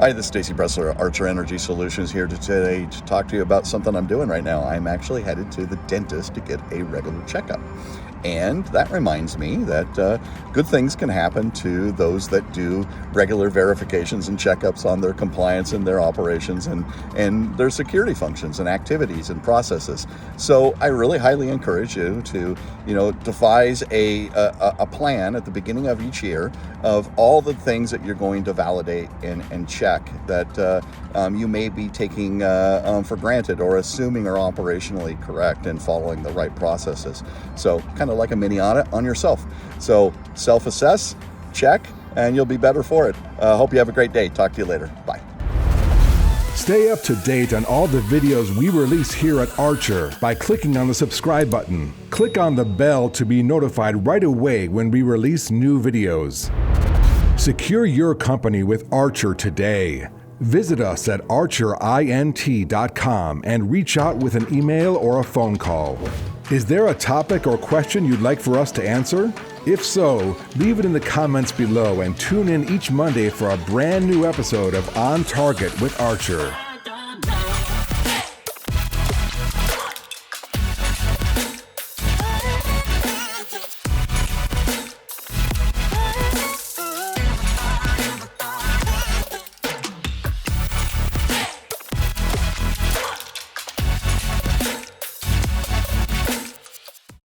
Hi, this is Stacy Bresler, Archer Energy Solutions, here today to talk to you about something I'm doing right now. I'm actually headed to the dentist to get a regular checkup. And that reminds me that good things can happen to those that do regular verifications and checkups on their compliance and their operations and their security functions and activities and processes. So I really highly encourage you to, devise a plan at the beginning of each year of all the things that you're going to validate and check that you may be taking for granted or assuming are operationally correct and following the right processes. So kind of like a mini audit on yourself. So self-assess, check, and you'll be better for it. Hope you have a great day. Talk to you later. Bye. Stay up to date on all the videos we release here at Archer by clicking on the subscribe button. Click on the bell to be notified right away when we release new videos. Secure your company with Archer today. Visit us at archerint.com and reach out with an email or a phone call. Is there a topic or question you'd like for us to answer? If so, leave it in the comments below and tune in each Monday for a brand new episode of On Target with Archer.